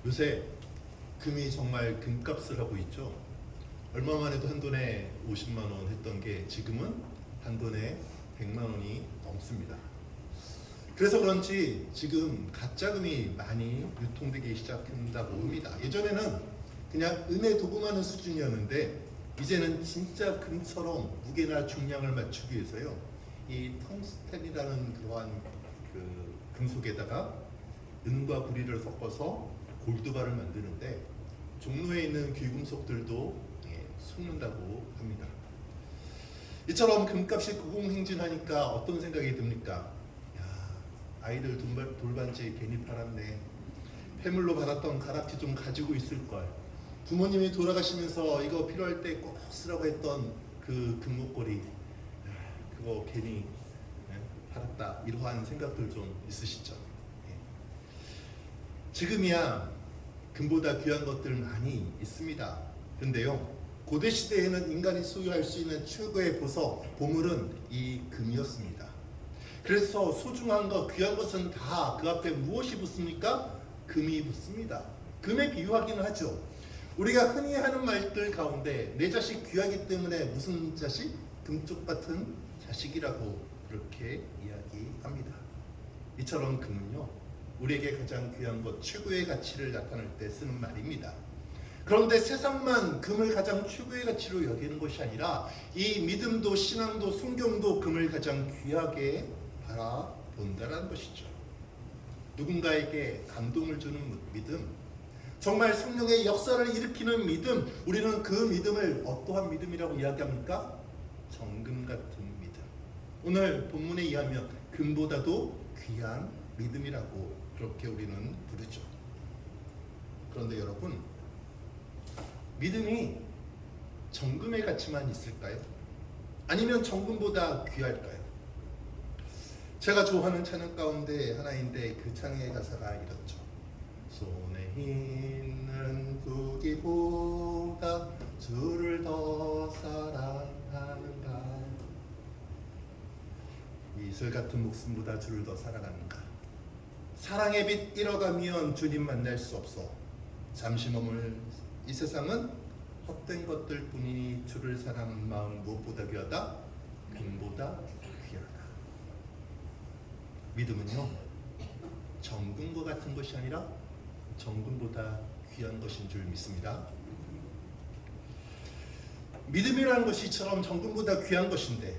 요새 금이 정말 금값을 하고 있죠. 얼마만 해도 한 돈에 50만 원 했던 게 지금은 한 돈에 100만 원이 넘습니다. 그래서 그런지 지금 가짜금이 많이 유통되기 시작한다고 합니다. 예전에는 그냥 은에 도금하는 수준이었는데 이제는 진짜 금처럼 무게나 중량을 맞추기 위해서요, 이 텅스텐이라는 그러한 그 금속에다가 은과 구리를 섞어서 골드바를 만드는데 종로에 있는 귀금속들도 속는다고 합니다. 이처럼 금값이 고공행진하니까 어떤 생각이 듭니까? 야, 아이들 돌반지 괜히 팔았네. 폐물로 받았던 가락지 좀 가지고 있을걸. 부모님이 돌아가시면서 이거 필요할 때 꼭 쓰라고 했던 그 금목걸이, 그거 괜히 팔았다. 이러한 생각들 좀 있으시죠? 지금이야 금보다 귀한 것들 많이 있습니다. 근데요, 고대 시대에는 인간이 소유할 수 있는 최고의 보물은 이 금이었습니다. 그래서 소중한 것, 귀한 것은 다 그 앞에 무엇이 붙습니까? 금이 붙습니다. 금에 비유하기는 하죠. 우리가 흔히 하는 말들 가운데 내 자식 귀하기 때문에 무슨 자식? 금쪽 같은 자식이라고 그렇게 이야기합니다. 이처럼 금은요, 우리에게 가장 귀한 것, 최고의 가치를 나타낼 때 쓰는 말입니다. 그런데 세상만 금을 가장 최고의 가치로 여기는 것이 아니라 이 믿음도 신앙도 성경도 금을 가장 귀하게 바라본다는 것이죠. 누군가에게 감동을 주는 믿음, 정말 성령의 역사를 일으키는 믿음, 우리는 그 믿음을 어떠한 믿음이라고 이야기합니까? 정금 같은 믿음. 오늘 본문에 의하면 금보다도 귀한 믿음이라고 그렇게 우리는 부르죠. 그런데 여러분, 믿음이 정금의 가치만 있을까요? 아니면 정금보다 귀할까요? 제가 좋아하는 찬양 가운데 하나인데 그 찬양의 가사가 이렇죠. 손에 있는 부귀보다 주를 더 사랑하는가. 이슬 같은 목숨보다 주를 더 사랑하는가. 사랑의 빛 잃어가면 주님 만날 수 없어. 잠시 머물 이 세상은 헛된 것들 뿐이니 주를 사랑하는 마음 무엇보다 귀하다? 금보다 귀하다. 믿음은요, 정금과 같은 것이 아니라 정금보다 귀한 것인 줄 믿습니다. 믿음이라는 것이 이처럼 정금보다 귀한 것인데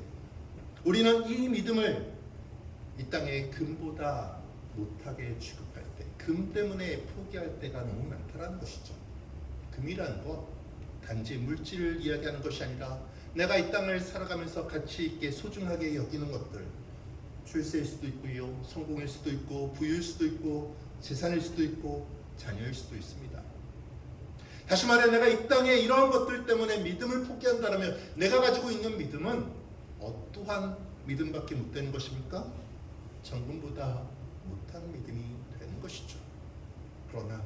우리는 이 믿음을 이 땅에 금보다 못하게 취급할 때, 금 때문에 포기할 때가 너무 많다는 것이죠. 금이라는 것, 단지 물질을 이야기하는 것이 아니라 내가 이 땅을 살아가면서 가치 있게 소중하게 여기는 것들, 출세일 수도 있고요, 성공일 수도 있고, 부유일 수도 있고, 재산일 수도 있고, 자녀일 수도 있습니다. 다시 말해, 내가 이 땅에 이러한 것들 때문에 믿음을 포기한다면 내가 가지고 있는 믿음은 어떠한 믿음밖에 못 되는 것입니까? 정금보다 못한 믿음이 되는 것이죠. 그러나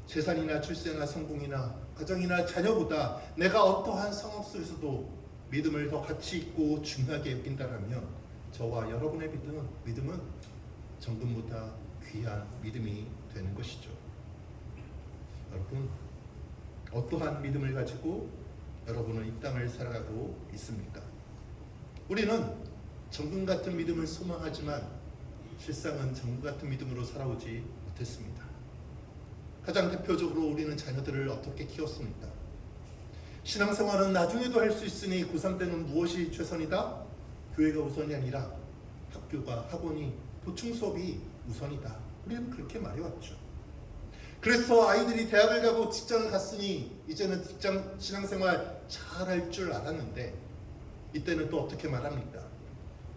재산이나 출세나 성공이나 가정이나 자녀보다 내가 어떠한 상황 속에서도 믿음을 더 가치 있고 중요하게 여긴다면 저와 여러분의 믿음은 정금보다 귀한 믿음이 되는 것이죠. 여러분, 어떠한 믿음을 가지고 여러분은 이 땅을 살아가고 있습니까? 우리는 정금 같은 믿음을 소망하지만 실상은 정금 같은 믿음으로 살아오지 못했습니다. 가장 대표적으로 우리는 자녀들을 어떻게 키웠습니까? 신앙생활은 나중에도 할 수 있으니 고3 때는 무엇이 최선이다? 교회가 우선이 아니라 학교가, 학원이, 보충 수업이 우선이다. 우리는 그렇게 말해왔죠. 그래서 아이들이 대학을 가고 직장을 갔으니 이제는 직장 신앙생활 잘할 줄 알았는데 이때는 또 어떻게 말합니까?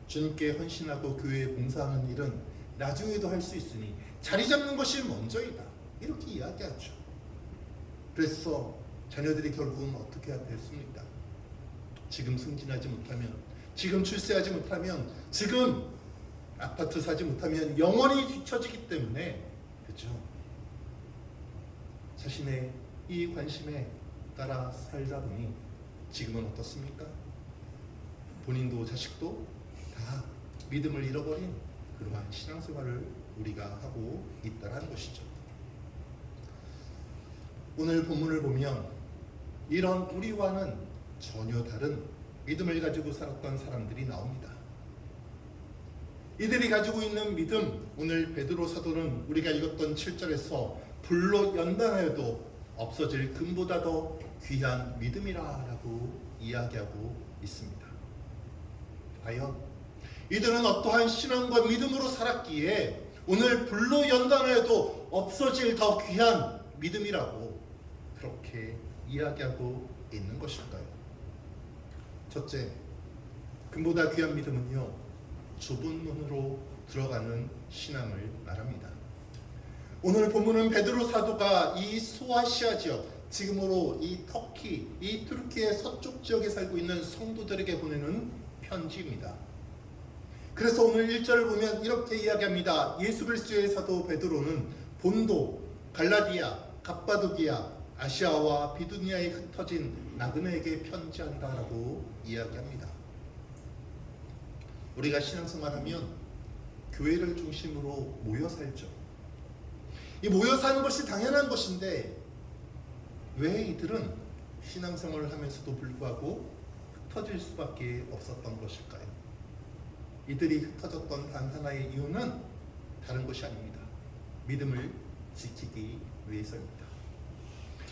주님께 헌신하고 교회에 봉사하는 일은 나중에도 할 수 있으니 자리 잡는 것이 먼저이다. 이렇게 이야기하죠. 그래서 자녀들이 결국은 어떻게 됐습니까? 지금 승진하지 못하면, 지금 출세하지 못하면, 지금 아파트 사지 못하면 영원히 뒤처지기 때문에, 그렇죠? 자신의 이 관심에 따라 살다 보니 지금은 어떻습니까? 본인도 자식도 다 믿음을 잃어버린 그러한 신앙생활을 우리가 하고 있다는 것이죠. 오늘 본문을 보면 이런 우리와는 전혀 다른 믿음을 가지고 살았던 사람들이 나옵니다. 이들이 가지고 있는 믿음, 오늘 베드로 사도는 우리가 읽었던 7절에서 불로 연단하여도 없어질 금보다 더 귀한 믿음이라고 이야기하고 있습니다. 과연 이들은 어떠한 신앙과 믿음으로 살았기에 오늘 불로 연단하여도 없어질 더 귀한 믿음이라고 그렇게 이야기하고 있는 것일까요? 첫째, 금보다 귀한 믿음은요, 좁은 문으로 들어가는 신앙을 말합니다. 오늘 본문은 베드로 사도가 이 소아시아 지역, 지금으로 이 터키, 이 투르키의 서쪽 지역에 살고 있는 성도들에게 보내는 편지입니다. 그래서 오늘 1절을 보면 이렇게 이야기합니다. 예수 그리스도의 사도 베드로는 본도, 갈라디아, 갑바도기아, 아시아와 비두니아에 흩어진 나그네에게 편지한다라고 이야기합니다. 우리가 신앙생활하면 교회를 중심으로 모여 살죠. 이 모여 사는 것이 당연한 것인데 왜 이들은 신앙생활을 하면서도 불구하고 흩어질 수밖에 없었던 것일까요? 이들이 흩어졌던 단 하나의 이유는 다른 것이 아닙니다. 믿음을 지키기 위해서입니다.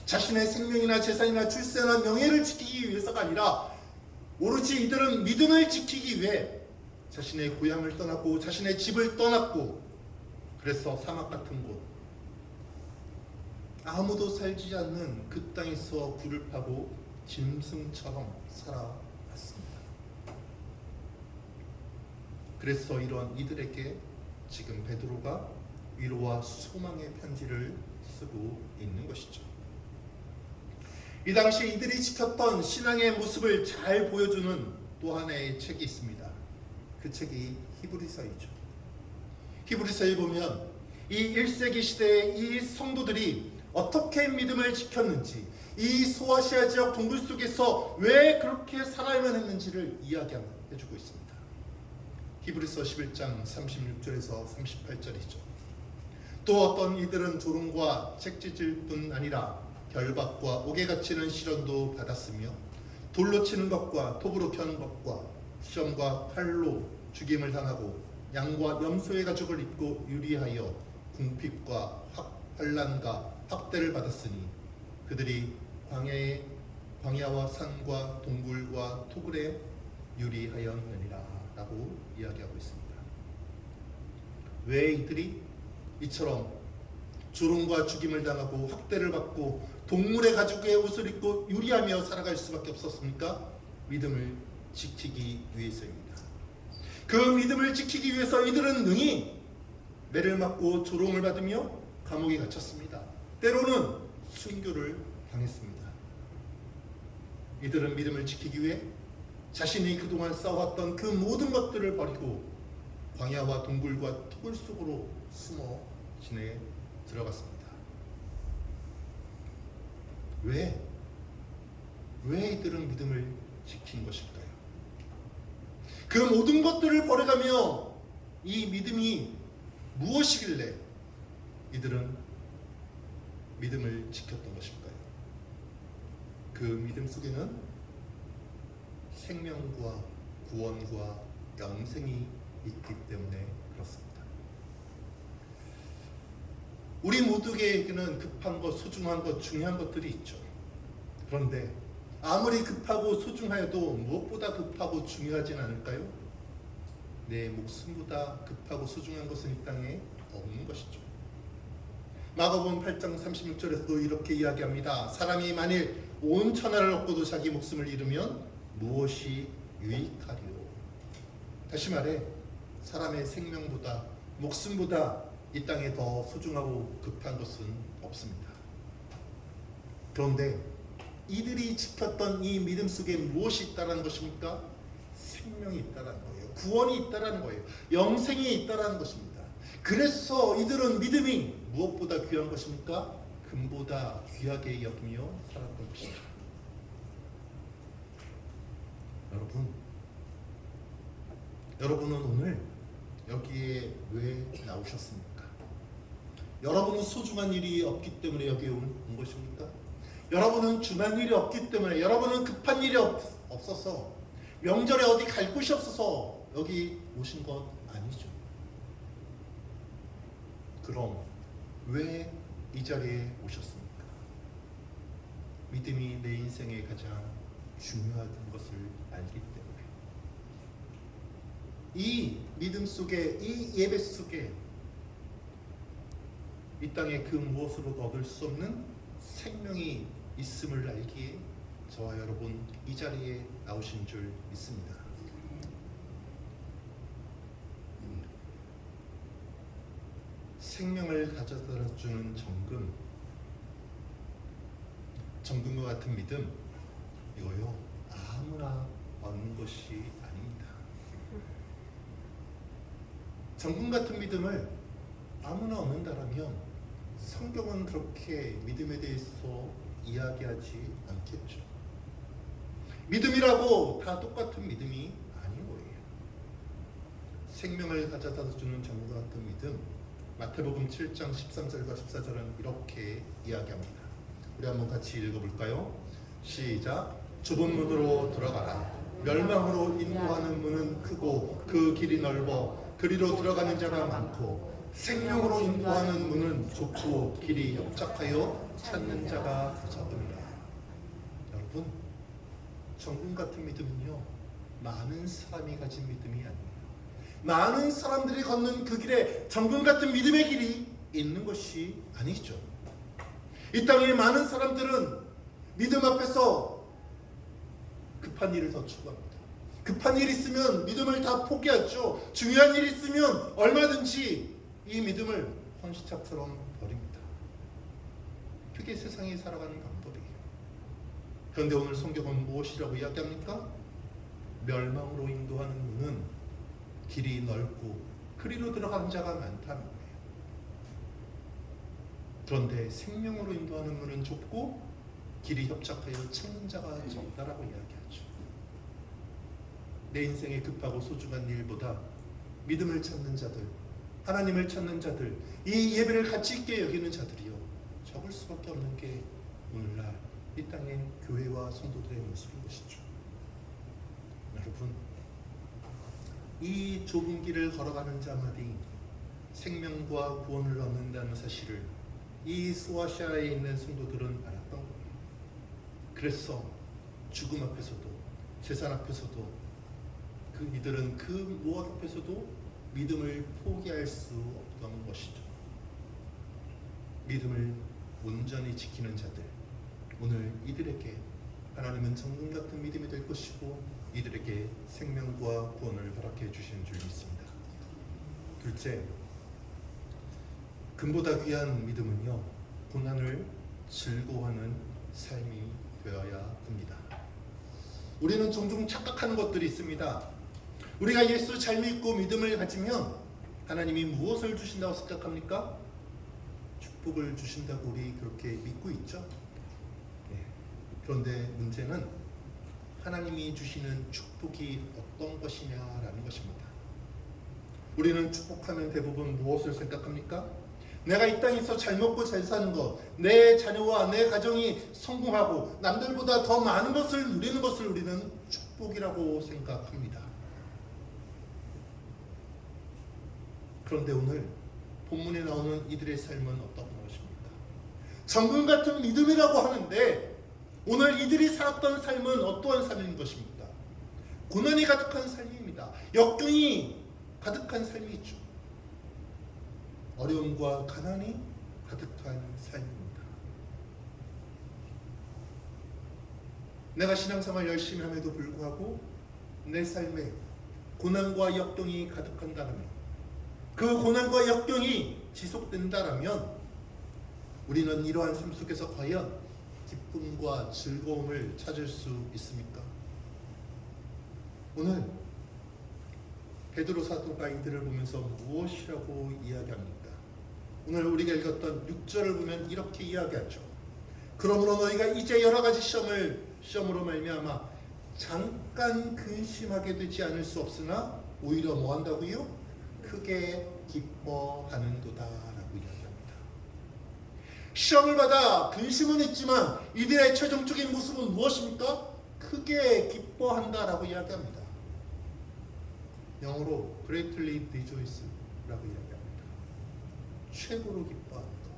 자신의 생명이나 재산이나 출세나 명예를 지키기 위해서가 아니라 오로지 이들은 믿음을 지키기 위해 자신의 고향을 떠났고 자신의 집을 떠났고 그래서 사막 같은 곳, 아무도 살지 않는 그 땅에서 굴을 파고 짐승처럼 살아왔습니다. 그래서 이러한 이들에게 지금 베드로가 위로와 소망의 편지를 쓰고 있는 것이죠. 이 당시 이들이 지켰던 신앙의 모습을 잘 보여주는 또 하나의 책이 있습니다. 그 책이 히브리서이죠. 히브리서에 보면 이 1세기 시대의 이 성도들이 어떻게 믿음을 지켰는지, 이 소아시아 지역 동굴 속에서 왜 그렇게 살아야만 했는지를 이야기해주고 있습니다. 히브리서 11장 36절에서 38절이죠. 또 어떤 이들은 조롱과 책짓을 뿐 아니라 결박과 옥에 갇히는 시련도 받았으며 돌로 치는 것과 톱으로 펴는 것과 시험과 칼로 죽임을 당하고 양과 염소의 가죽을 입고 유리하여 궁핍과 환난과 학대를 받았으니 그들이 광야와 산과 동굴과 토굴에 유리하였느니라 라고 이야기하고 있습니다. 왜 이들이 이처럼 조롱과 죽임을 당하고 학대를 받고 동물의 가죽의 옷을 입고 유리하며 살아갈 수밖에 없었습니까? 믿음을 지키기 위해서입니다. 그 믿음을 지키기 위해서 이들은 능히 매를 맞고 조롱을 받으며 감옥에 갇혔습니다. 때로는 순교를 당했습니다. 이들은 믿음을 지키기 위해 자신이 그동안 쌓아왔던 그 모든 것들을 버리고 광야와 동굴과 토굴 속으로 숨어 지내 들어갔습니다. 왜 이들은 믿음을 지킨 것일까요? 그 모든 것들을 버려가며 이 믿음이 무엇이길래 이들은 믿음을 지켰던 것일까요? 그 믿음 속에는 생명과 구원과 영생이 있기 때문에 그렇습니다. 우리 모두에게는 급한 것, 소중한 것, 중요한 것들이 있죠. 그런데 아무리 급하고 소중하여도 무엇보다 급하고 중요하진 않을까요? 내 목숨보다 급하고 소중한 것은 이 땅에 없는 것이죠. 마가복음 8장 36절에서도 이렇게 이야기합니다. 사람이 만일 온 천하를 얻고도 자기 목숨을 잃으면 무엇이 유익하리요? 다시 말해 사람의 생명보다 목숨보다 이 땅에 더 소중하고 급한 것은 없습니다. 그런데 이들이 지켰던 이 믿음 속에 무엇이 있다는 것입니까? 생명이 있다는 거예요. 구원이 있다는 거예요. 영생이 있다는 것입니다. 그래서 이들은 믿음이 무엇보다 귀한 것입니까? 금보다 귀하게 여기며 살았던 것입니다. 여러분은 오늘 여기에 왜 나오셨습니까? 여러분은 소중한 일이 없기 때문에 여기에 온 것입니까? 여러분은 중요한 일이 없기 때문에, 여러분은 급한 일이 없어서, 명절에 어디 갈 곳이 없어서 여기 오신 것 아니죠. 그럼 왜 이 자리에 오셨습니까? 믿음이 내 인생의 가장 중요한 것을 알기 때문에, 이 믿음 속에, 이 예배 속에 이 땅에 그 무엇으로도 얻을 수 없는 생명이 있음을 알기에 저와 여러분 이 자리에 나오신 줄 믿습니다. 생명을 가져다 주는 정금과 같은 믿음, 이거요 아무나 얻는 것이 아닙니다. 정금 같은 믿음을 아무나 얻는다라면 성경은 그렇게 믿음에 대해서 이야기하지 않겠죠. 믿음이라고 다 똑같은 믿음이 아닌 거예요. 생명을 가져다 주는 정금과 같은 믿음, 마태복음 7장 13절과 14절은 이렇게 이야기합니다. 우리 한번 같이 읽어볼까요? 시작. 좁은 문으로 들어가라. 멸망으로 인도하는 문은 크고 그 길이 넓어 그리로 들어가는 자가 많고 생명으로 인도하는 문은 좁고 길이 협착하여 찾는 자가 적습니다. 여러분, 정금 같은 믿음은요 많은 사람이 가진 믿음이 아니에요. 많은 사람들이 걷는 그 길에 정금 같은 믿음의 길이 있는 것이 아니죠. 이 땅에 많은 사람들은 믿음 앞에서 급한 일을 더 추구합니다. 급한 일 있으면 믿음을 다 포기하죠. 중요한 일 있으면 얼마든지 이 믿음을 헌시짝처럼 버립니다. 그게 세상이 살아가는 방법이에요. 그런데 오늘 성경은 무엇이라고 이야기합니까? 멸망으로 인도하는 문은 길이 넓고 그리로 들어가는 자가 많다는 거예요. 그런데 생명으로 인도하는 문은 좁고 길이 협착하여 찾는 자가 적다라고 이야기하죠. 내 인생에 급하고 소중한 일보다 믿음을 찾는 자들, 하나님을 찾는 자들, 이 예배를 가치 있게 여기는 자들이요 적을 수밖에 없는 게 오늘날 이 땅의 교회와 성도들의 모습인 것이죠. 여러분, 이 좁은 길을 걸어가는 자마디 생명과 구원을 얻는다는 사실을 이 스와시아에 있는 성도들은 알았던 거예요. 그래서 죽음 앞에서도, 재산 앞에서도, 이들은 그 무엇 앞에서도 믿음을 포기할 수 없던 것이죠. 믿음을 온전히 지키는 자들, 오늘 이들에게 하나님은 정금 같은 믿음이 될 것이고 이들에게 생명과 구원을 허락해 주시는 줄 믿습니다. 둘째, 금보다 귀한 믿음은요 고난을 즐거워하는 삶이 되어야 합니다. 우리는 종종 착각하는 것들이 있습니다. 우리가 예수 잘 믿고 믿음을 가지면 하나님이 무엇을 주신다고 생각합니까? 축복을 주신다고 우리 그렇게 믿고 있죠. 그런데 문제는 하나님이 주시는 축복이 어떤 것이냐라는 것입니다. 우리는 축복하면 대부분 무엇을 생각합니까? 내가 이 땅에서 잘 먹고 잘 사는 것, 내 자녀와 내 가정이 성공하고 남들보다 더 많은 것을 누리는 것을 우리는 축복이라고 생각합니다. 그런데 오늘 본문에 나오는 이들의 삶은 어떤 것입니까? 정금 같은 믿음이라고 하는데 오늘 이들이 살았던 삶은 어떠한 삶인 것입니까? 고난이 가득한 삶입니다. 역경이 가득한 삶이죠. 어려움과 가난이 가득한 삶입니다. 내가 신앙생활 열심히 함에도 불구하고 내 삶에 고난과 역경이 가득한다면, 그 고난과 역경이 지속된다면 우리는 이러한 삶 속에서 과연 기쁨과 즐거움을 찾을 수 있습니까? 오늘 베드로 사도가 이들을 보면서 무엇이라고 이야기합니까? 오늘 우리가 읽었던 6절을 보면 이렇게 이야기하죠. 그러므로 너희가 이제 여러 가지 시험으로 말미암아 잠깐 근심하게 되지 않을 수 없으나 오히려 뭐 한다고요? 크게 기뻐하는도다 라고 이야기합니다. 시험을 받아 근심은 있지만 이들의 최종적인 모습은 무엇입니까? 크게 기뻐한다라고 이야기합니다. 영어로 greatly rejoice라고 이야기합니다. 최고로 기뻐하는 것,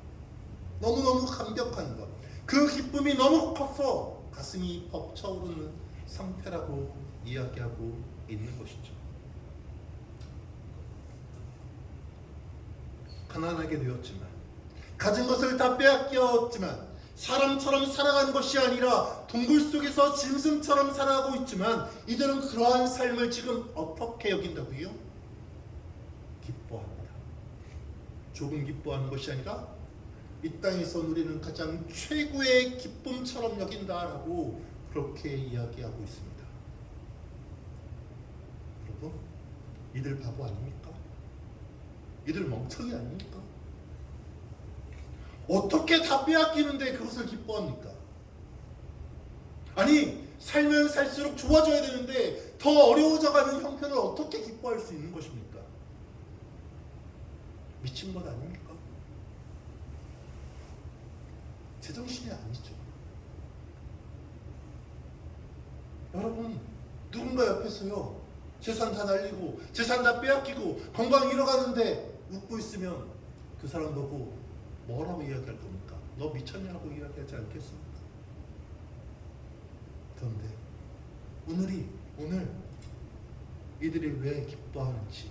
너무너무 감격한 것, 그 기쁨이 너무 커서 가슴이 벅차오르는 상태라고 이야기하고 있는 것이죠. 가난하게 되었지만, 가진 것을 다 빼앗겼지만, 사람처럼 살아가는 것이 아니라 동굴 속에서 짐승처럼 살아가고 있지만 이들은 그러한 삶을 지금 어떻게 여긴다고요? 기뻐합니다. 조금 기뻐하는 것이 아니라 이 땅에서 누리는 가장 최고의 기쁨처럼 여긴다라고 그렇게 이야기하고 있습니다. 여러분, 이들 바보 아닙니까? 이들 멍청이 아닙니까? 어떻게 다 빼앗기는데 그것을 기뻐합니까? 아니, 살면 살수록 좋아져야 되는데 더 어려워져가는 형편을 어떻게 기뻐할 수 있는 것입니까? 미친 것 아닙니까? 제정신이 아니죠. 여러분, 누군가 옆에서요 재산 다 날리고 재산 다 빼앗기고 건강 잃어가는데 웃고 있으면 그 사람 보고 뭐라고 이야기할 겁니까? 너 미쳤냐고 이야기하지 않겠습니까? 그런데 오늘 이들이 왜 기뻐하는지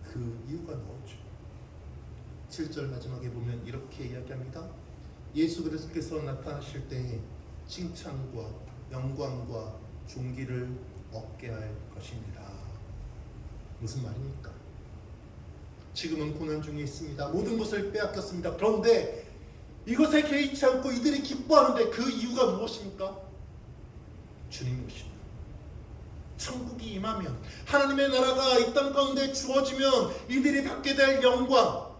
그 이유가 나오죠. 7절 마지막에 보면 이렇게 이야기합니다. 예수 그리스도께서 나타나실 때에 칭찬과 영광과 존귀를 얻게 할 것입니다. 무슨 말입니까? 지금은 고난 중에 있습니다. 모든 것을 빼앗겼습니다. 그런데 이것에 개의치 않고 이들이 기뻐하는데 그 이유가 무엇입니까? 주님 오시면, 천국이 임하면, 하나님의 나라가 이 땅 가운데 주어지면 이들이 받게 될 영광,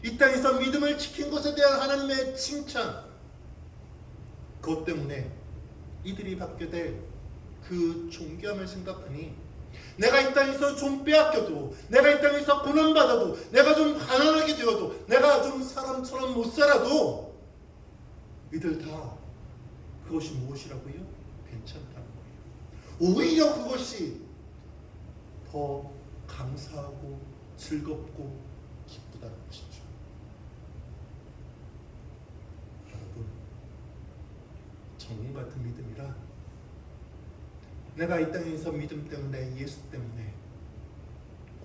이 땅에서 믿음을 지킨 것에 대한 하나님의 칭찬, 그것 때문에 이들이 받게 될 그 존귀함을 생각하니 내가 이 땅에서 좀 빼앗겨도, 내가 이 땅에서 고난받아도, 내가 좀 가난하게 되어도, 내가 좀 사람처럼 못 살아도 이들 다 그것이 무엇이라고요? 괜찮다는 거예요. 오히려 그것이 더 감사하고 즐겁고 기쁘다는 것이죠. 여러분, 정금 같은 믿음이라 내가 이 땅에서 믿음 때문에, 예수 때문에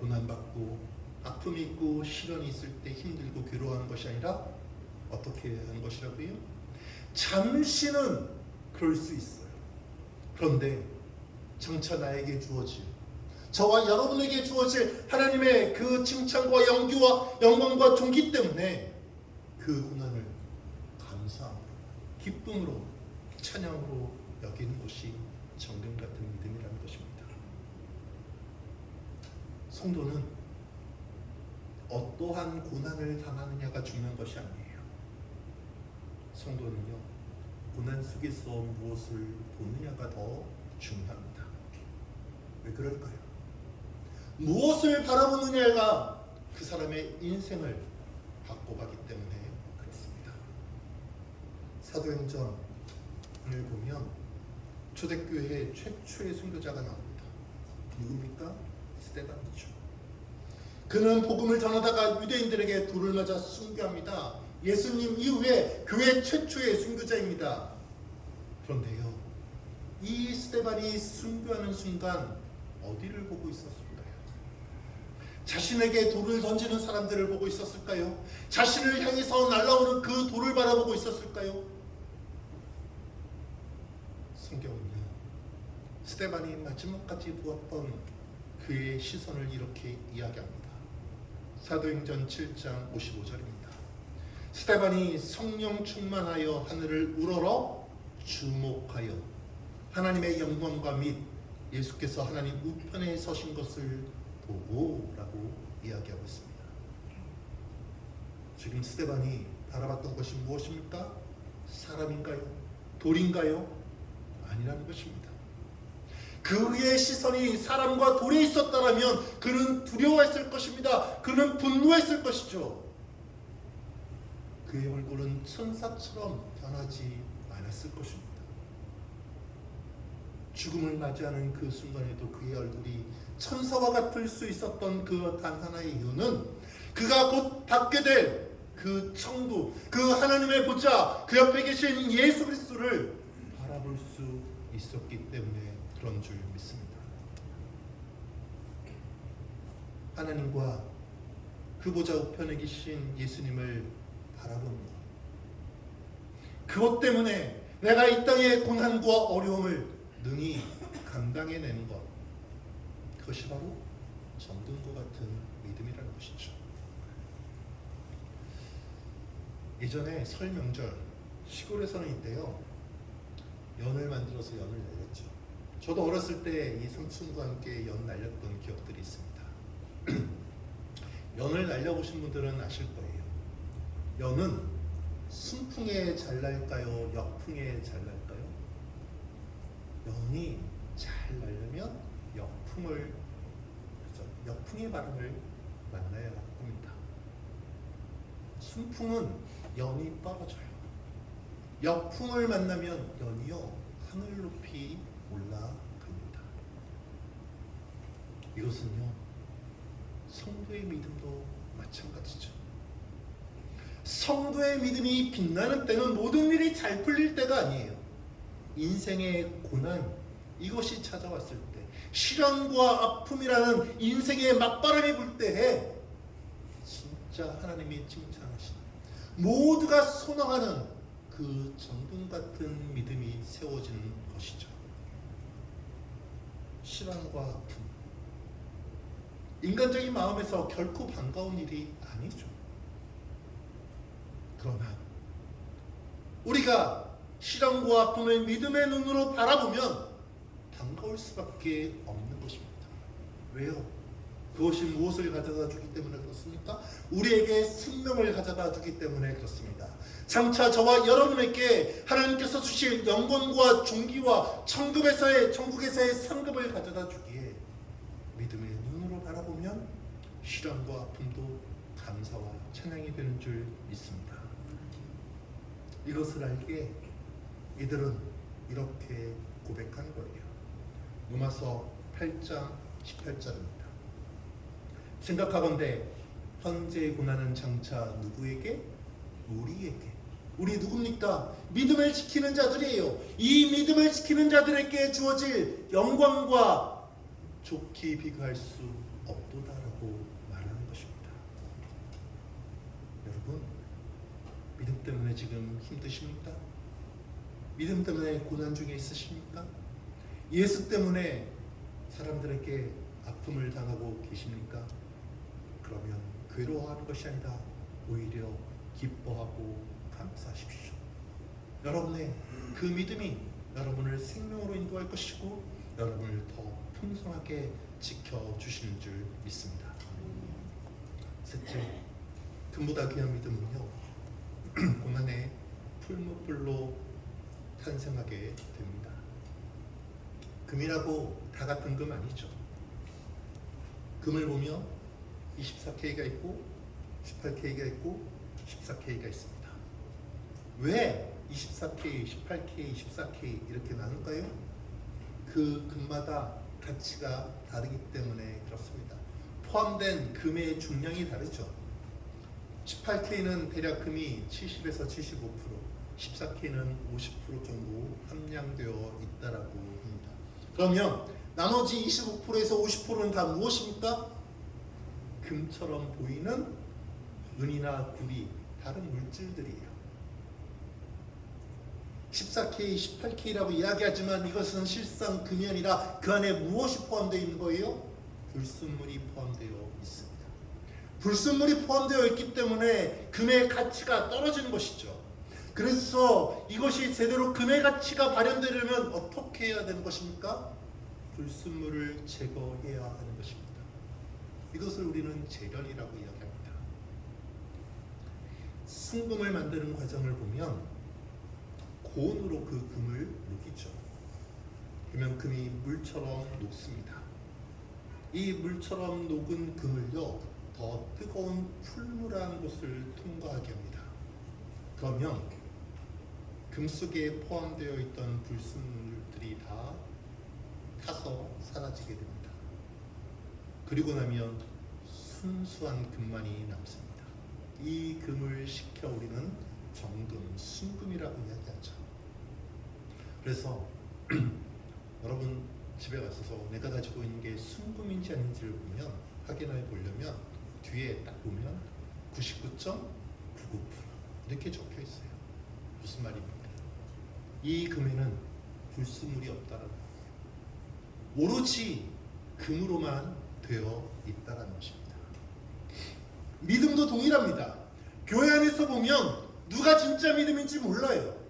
고난받고 아픔이 있고 시련이 있을 때 힘들고 괴로워하는 것이 아니라 어떻게 하는 것이라고요? 잠시는 그럴 수 있어요. 그런데 장차 나에게 주어질, 저와 여러분에게 주어질 하나님의 그 칭찬과 영광과 존귀 때문에 그 고난을 감사함으로, 기쁨으로, 찬양으로 여기는 것이 정금 같은 믿음이라는 것입니다. 성도는 어떠한 고난을 당하느냐가 중요한 것이 아니에요. 성도는요, 고난 속에서 무엇을 보느냐가 더 중요합니다. 왜 그럴까요? 무엇을 바라보느냐가 그 사람의 인생을 바꿔가기 때문에 그렇습니다. 사도행전을 보면 초대교회 최초의 선교자가 나옵니다. 누굽니까? 스데반이죠. 그는 복음을 전하다가 유대인들에게 돌을 맞아 순교합니다. 예수님 이후에 교회 최초의 순교자입니다. 그런데요, 이 스데반이 순교하는 순간 어디를 보고 있었을까요? 자신에게 돌을 던지는 사람들을 보고 있었을까요? 자신을 향해서 날아오는 그 돌을 바라보고 있었을까요? 성경은요, 스데반이 마지막까지 보았던 그의 시선을 이렇게 이야기합니다. 사도행전 7장 55절입니다. 스데반이 성령 충만하여 하늘을 우러러 주목하여 하나님의 영광과 및 예수께서 하나님 우편에 서신 것을 보고 라고 이야기하고 있습니다. 지금 스데반이 바라봤던 것이 무엇입니까? 사람인가요? 돌인가요? 아니라는 것입니다. 그의 시선이 사람과 돌에 있었다면 그는 두려워했을 것입니다. 그는 분노했을 것이죠. 그의 얼굴은 천사처럼 변하지 않았을 것입니다. 죽음을 맞이하는 그 순간에도 그의 얼굴이 천사와 같을 수 있었던 그 단 하나의 이유는 그가 곧 받게 될 그 천국, 그 하나님의 보좌, 그 옆에 계신 예수 그리스도를 바라볼 수 있었기 때문에 그런 줄 믿습니다. 하나님과 그 보좌 우편에 계신 예수님을 바라보는 것, 그것 때문에 내가 이 땅의 고난과 어려움을 능히 감당해내는 것, 그것이 바로 정금과 같은 믿음이라는 것이죠. 예전에 설 명절 시골에서는 이때요 연을 만들어서 연을 날렸죠. 저도 어렸을 때 이 삼촌과 함께 연 날렸던 기억들이 있습니다. 연을 날려보신 분들은 아실 거예요. 연은 순풍에 잘 날까요? 역풍에 잘 날까요? 연이 잘 날려면 역풍의 바람을 만나야 합니다. 순풍은 연이 떨어져요. 역풍을 만나면 연이요 하늘 높이 올라갑니다. 이것은요 성도의 믿음도 마찬가지죠. 성도의 믿음이 빛나는 때는 모든 일이 잘 풀릴 때가 아니에요. 인생의 고난, 이것이 찾아왔을 때, 시련과 아픔이라는 인생의 맞바람이 불 때에 진짜 하나님이 칭찬하시는, 모두가 소망하는 그 정금 같은 믿음이 세워지는 것이죠. 시련과 아픔, 인간적인 마음에서 결코 반가운 일이 아니죠. 그러나 우리가 시련과 아픔을 믿음의 눈으로 바라보면 반가울 수밖에 없는 것입니다. 왜요? 그것이 무엇을 가져다 주기 때문에 그렇습니까? 우리에게 생명을 가져다 주기 때문에 그렇습니다. 장차 저와 여러분에게 하나님께서 주실 영광과 존귀와 천국에서의 상급을 가져다 주기에 믿음의 눈으로 바라보면 시련과 아픔도 감사와 찬양이 되는 줄 믿습니다. 이것을 알기에 이들은 이렇게 고백한 거예요. 로마서 8장 18절입니다. 생각하건대 현재의 고난은 장차 누구에게? 우리에게. 우리 누굽니까? 믿음을 지키는 자들이에요. 이 믿음을 지키는 자들에게 주어질 영광과 좋게 비교할 수 없도다라고 말하는 것입니다. 여러분, 믿음 때문에 지금 힘드십니까? 믿음 때문에 고난 중에 있으십니까? 예수 때문에 사람들에게 아픔을 당하고 계십니까? 그러면 괴로워하는 것이 아니라 오히려 기뻐하고 감사하십시오. 여러분의 그 믿음이 여러분을 생명으로 인도할 것이고 여러분을 더 풍성하게 지켜주시는 줄 믿습니다. 셋째, 금보다 귀한 믿음은요 고난의 풀무불로 탄생하게 됩니다. 금이라고 다 같은 금 아니죠. 금을 보면 24K가 있고 18K가 있고 14K가 있습니다. 왜 24K, 18K, 14K 이렇게 나눌까요? 그 금마다 가치가 다르기 때문에 그렇습니다. 포함된 금의 중량이 다르죠. 18K는 대략 금이 70에서 75%, 14K는 50% 정도 함량되어 있다라고 합니다. 그러면 나머지 25%에서 50%는 다 무엇입니까? 금처럼 보이는 은이나 구리, 다른 물질들이에요. 14K, 18K라고 이야기하지만 이것은 실상 금이 아니라 그 안에 무엇이 포함되어 있는 거예요? 불순물이 포함되어 있습니다. 불순물이 포함되어 있기 때문에 금의 가치가 떨어지는 것이죠. 그래서 이것이 제대로 금의 가치가 발현되려면 어떻게 해야 되는 것입니까? 불순물을 제거해야 하는 것입니다. 이것을 우리는 재련이라고 이야기합니다. 순금을 만드는 과정을 보면 고온으로 그 금을 녹이죠. 그러면 금이 물처럼 녹습니다. 이 물처럼 녹은 금을요 더 뜨거운 풀물한 곳을 통과하게 합니다. 그러면 금 속에 포함되어 있던 불순물들이 다 타서 사라지게 됩니다. 그리고 나면 순수한 금만이 남습니다. 이 금을 시켜 우리는 정금, 순금이라고 이야기하죠. 그래서 여러분 집에 가셔서 내가 가지고 있는 게 순금인지 아닌지를 보면 확인해 보려면 뒤에 딱 보면 99.99% 이렇게 적혀 있어요. 무슨 말입니까? 이 금에는 불순물이 없다라는 거예요. 오로지 금으로만 되어 있다라는 것입니다. 믿음도 동일합니다. 교회 안에서 보면 누가 진짜 믿음인지 몰라요.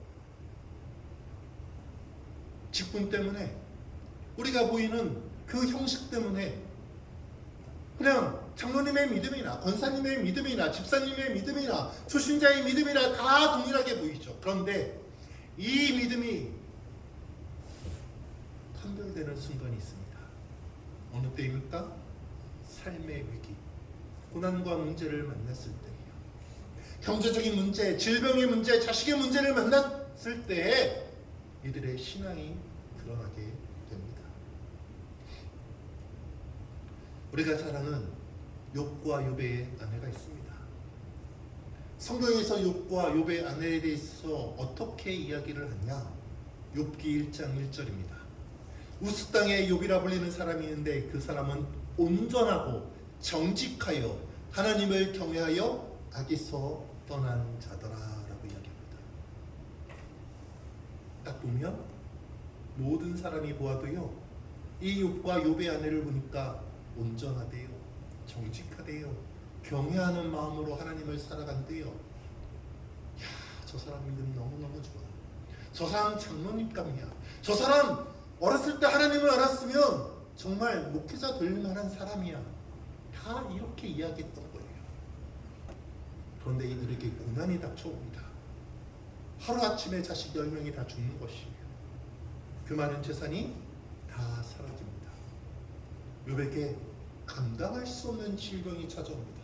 직분 때문에, 우리가 보이는 그 형식 때문에 그냥 장로님의 믿음이나 권사님의 믿음이나 집사님의 믿음이나 초신자의 믿음이나 다 동일하게 보이죠. 그런데 이 믿음이 판별되는 순간이 있습니다. 어느 때입니까? 삶의 위기, 고난과 문제를 만났을 때예요. 경제적인 문제, 질병의 문제, 자식의 문제를 만났을 때에 이들의 신앙이 드러나게 됩니다. 우리가 잘 아는 욥과 욥의 아내가 있습니다. 성경에서 욥과 욥의 아내에 대해서 어떻게 이야기를 하냐? 욥기 1장 1절입니다. 우스 땅에 욥이라 불리는 사람이 있는데 그 사람은 온전하고 정직하여 하나님을 경외하여 악에서 떠난 자더라라고 이야기합니다. 딱 보면 모든 사람이 보아도요, 이 욥과 욥의 아내를 보니까 온전하대요, 정직하대요, 경외하는 마음으로 하나님을 살아간대요. 야, 저 사람 믿음 너무너무 좋아. 저 사람 장로님감이야. 저 사람 어렸을 때 하나님을 알았으면 정말 목회자 될 만한 사람이야. 다 이렇게 이야기했던 거예요. 그런데 이들에게 고난이 닥쳐옵니다. 하루아침에 자식 10명이 다 죽는 것이에요. 그 많은 재산이 다 사라집니다. 욥에게 감당할 수 없는 질병이 찾아옵니다.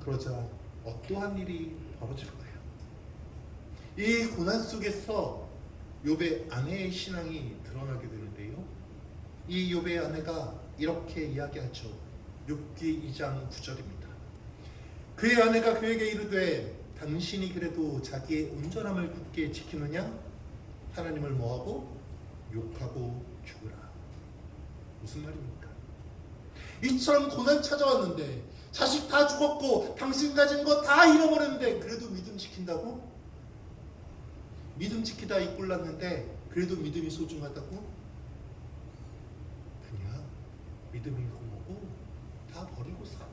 그러자 어떠한 일이 벌어질 거예요? 이 고난 속에서 욥의 아내의 신앙이 드러나게 되는데요, 이 욥의 아내가 이렇게 이야기하죠. 욥기 2장 9절입니다. 그의 아내가 그에게 이르되 당신이 그래도 자기의 온전함을 굳게 지키느냐? 하나님을 뭐하고? 욕하고 죽으라. 무슨 말입니까? 이처럼 고난 찾아왔는데, 자식 다 죽었고 당신 가진 거 다 잃어버렸는데 그래도 믿음 지킨다고? 믿음 지키다 이 꼴 났는데 그래도 믿음이 소중하다고? 그냥 믿음이 뭐고 다 버리고 살아.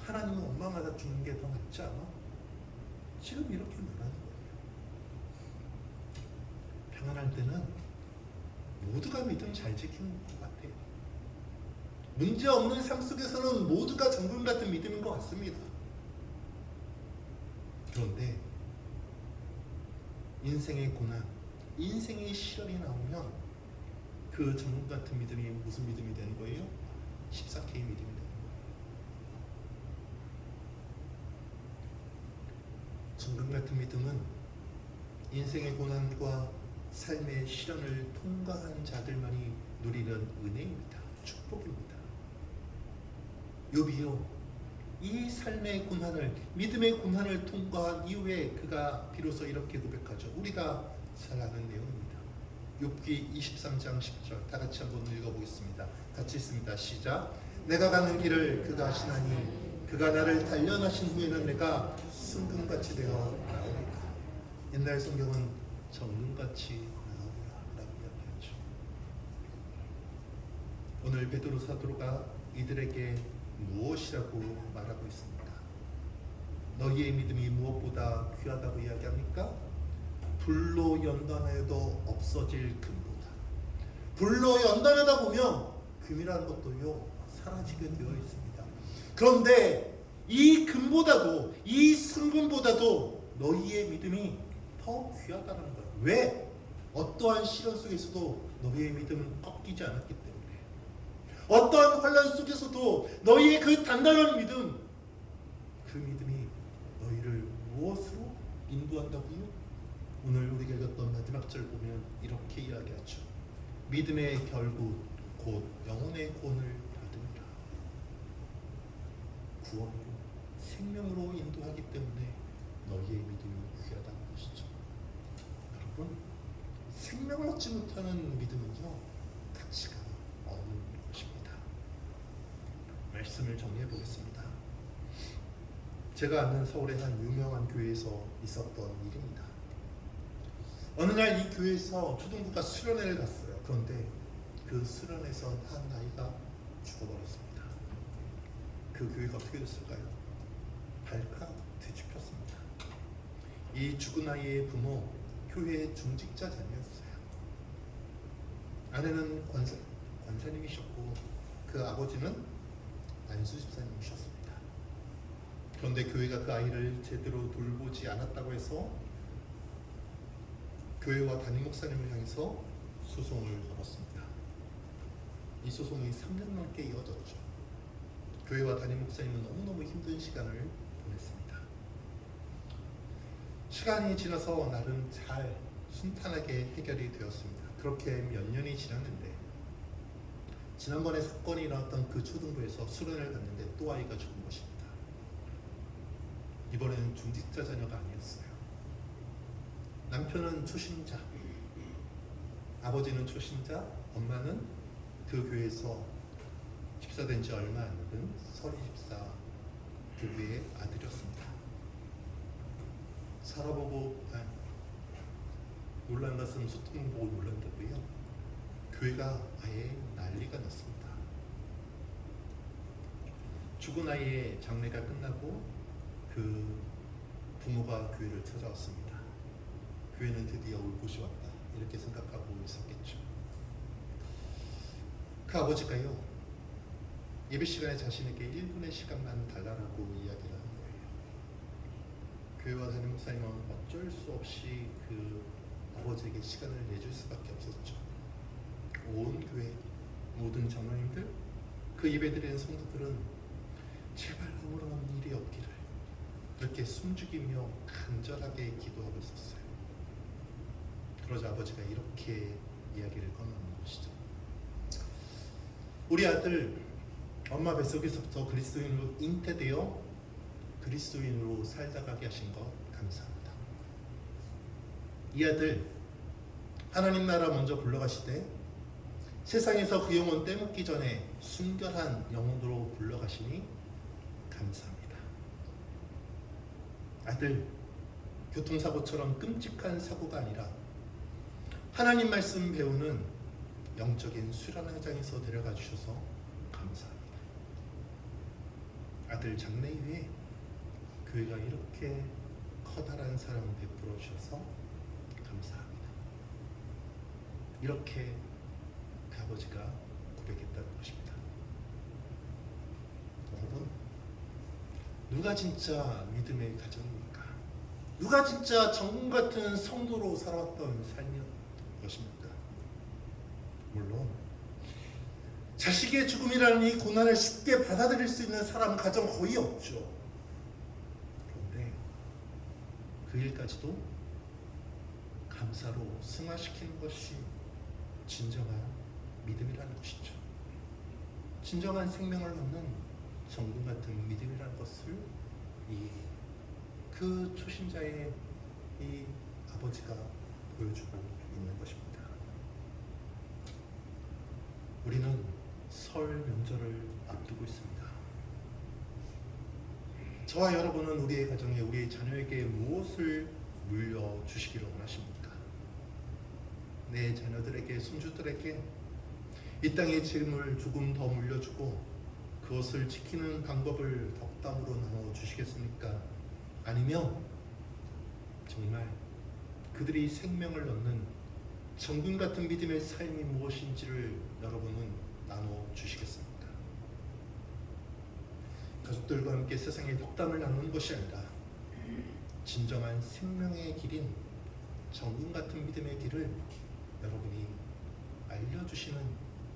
하나님은 원망하다 죽는 게 더 낫지 않아? 지금 이렇게 말하는 거예요. 평안할 때는 모두가 믿음 잘 지키는 것 같아요. 문제 없는 삶 속에서는 모두가 정금 같은 믿음인 것 같습니다. 그런데 인생의 고난, 인생의 시련이 나오면 그 정금 같은 믿음이 무슨 믿음이 되는 거예요? 14K 믿음이 되는 거예요. 정금 같은 믿음은 인생의 고난과 삶의 시련을 통과한 자들만이 누리는 은혜입니다. 축복입니다. 욥이요, 이 삶의 고난을, 믿음의 고난을 통과한 이후에 그가 비로소 이렇게 고백하죠. 우리가 잘 아는 내용입니다. 욥기 23장 10절 다 같이 한번 읽어보겠습니다. 같이 읽습니다. 시작. 내가 가는 길을 그가 아시나니 그가 나를 단련하신 후에는 내가 순금같이 되어 나오리라. 옛날 성경은 정금같이 나오리라 라고 이야기하죠. 오늘 베드로 사도가 이들에게 무엇이라고 말하고 있습니까? 너희의 믿음이 무엇보다 귀하다고 이야기합니까? 불로 연단해도 없어질 금보다. 불로 연단하다 보면 금이라는 것도요 사라지게 되어 있습니다. 그런데 이 금보다도, 이 순금보다도 너희의 믿음이 더 귀하다는 거예요. 왜? 어떠한 시련 속에서도 너희의 믿음은 꺾이지 않았기 때문에. 어떠한 환난 속에서도 너희의 그 단단한 믿음, 그 믿음이 너희를 무엇으로 인도한다고요? 오늘 우리가 읽었던 마지막 절 보면 이렇게 이야기하죠. 믿음의 결국 곧 영혼의 구원을 받으리라. 구원으로 생명으로 인도하기 때문에 너희의 믿음이 귀하다는 것이죠. 여러분, 생명을 얻지 못하는 믿음은요, 가치가 없는 것입니다. 말씀을 정리해 보겠습니다. 제가 아는 서울의 한 유명한 교회에서 있었던 일입니다. 어느 날 이 교회에서 초등부가 수련회를 갔어요. 그런데 그 수련회에서 한 아이가 죽어버렸습니다. 그 교회가 어떻게 됐을까요? 발칵 뒤집혔습니다. 이 죽은 아이의 부모, 교회의 중직자 자녀였어요. 아내는 권사님이셨고 그 아버지는 안수 집사님이셨습니다. 그런데 교회가 그 아이를 제대로 돌보지 않았다고 해서 교회와 담임 목사님을 향해서 소송을 걸었습니다. 이 소송이 3년 넘게 이어졌죠. 교회와 담임 목사님은 너무너무 힘든 시간을 보냈습니다. 시간이 지나서 나름 잘 순탄하게 해결이 되었습니다. 그렇게 몇 년이 지났는데 지난번에 사건이 일어났던 그 초등부에서 수련을 갔는데 또 아이가 죽은 것입니다. 이번에는 중직자 자녀가 아니었어요. 남편은 초신자, 아버지는 초신자, 엄마는 그 교회에서 집사된 지 얼마 안 된 서리 집사 부부의 아들이었습니다. 살아보고 놀란 것은 소통 보고 놀란다고요. 교회가 아예 난리가 났습니다. 죽은 아이의 장례가 끝나고 그 부모가 교회를 찾아왔습니다. 교회는 드디어 올 곳이 왔다 이렇게 생각하고 있었겠죠. 그 아버지가요, 예배 시간에 자신에게 1분의 시간만 달라고 이야기를 하는 거예요. 교회와 담임 목사님은 어쩔 수 없이 그 아버지에게 시간을 내줄 수밖에 없었죠. 온 교회 모든 장로님들, 그 예배드리는 성도들은 제발 아무런 일이 없기를 그렇게 숨죽이며 간절하게 기도하고 있었어요. 그러자 아버지가 이렇게 이야기를 꺼내는 것이죠. 우리 아들 엄마 뱃속에서부터 그리스도인으로 잉태되어 그리스도인으로 살다 가게 하신 것 감사합니다. 이 아들 하나님 나라 먼저 불러가시되 세상에서 그 영혼 떼먹기 전에 순결한 영혼으로 불러가시니 감사합니다. 아들 교통사고처럼 끔찍한 사고가 아니라 하나님 말씀 배우는 영적인 수련회장에서 데려가 주셔서 감사합니다. 아들 장래 이후에 교회가 이렇게 커다란 사랑을 베풀어 주셔서 감사합니다. 이렇게 그 아버지가 고백했다는 것입니다. 여러분, 누가 진짜 믿음의 가정입니까? 누가 진짜 정금 같은 성도로 살아왔던 삶이었던 것입니까? 물론 자식의 죽음이라는 이 고난을 쉽게 받아들일 수 있는 사람 가정 거의 없죠. 그런데 그 일까지도 감사로 승화시키는 것이 진정한 믿음이라는 것이죠. 진정한 생명을 얻는 정금 같은 믿음이라는 것을 그 초신자의 이 아버지가 보여주고 있는 것입니다. 우리는 설 명절을 앞두고 있습니다. 저와 여러분은 우리의 가정에 우리의 자녀에게 무엇을 물려주시기를 원하십니까? 내 자녀들에게, 손주들에게 이 땅의 재물 조금 더 물려주고 그것을 지키는 방법을 덕담으로 나눠주시겠습니까? 아니면 정말 그들이 생명을 얻는 정금 같은 믿음의 삶이 무엇인지를 여러분은 나눠주시겠습니까? 가족들과 함께 세상의 덕담을 나누는 것이 아니라 진정한 생명의 길인 정금 같은 믿음의 길을 여러분이 알려주시는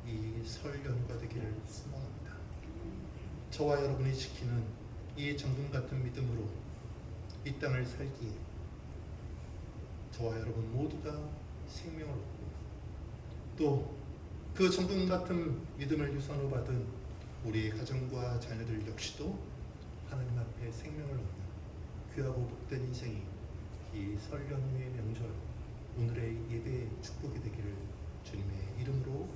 이 설 연휴가 되기를 소망합니다. 저와 여러분이 지키는 이 정금 같은 믿음으로 땅을 살기에 저와 여러분 모두가 생명을 얻고 또 그 정금 같은 믿음을 유산으로 받은 우리의 가정과 자녀들 역시도 하나님 앞에 생명을 얻는 귀하고 복된 인생이 이 설 연휴의 명절 오늘의 예배의 축복이 되기를 주님의 이름으로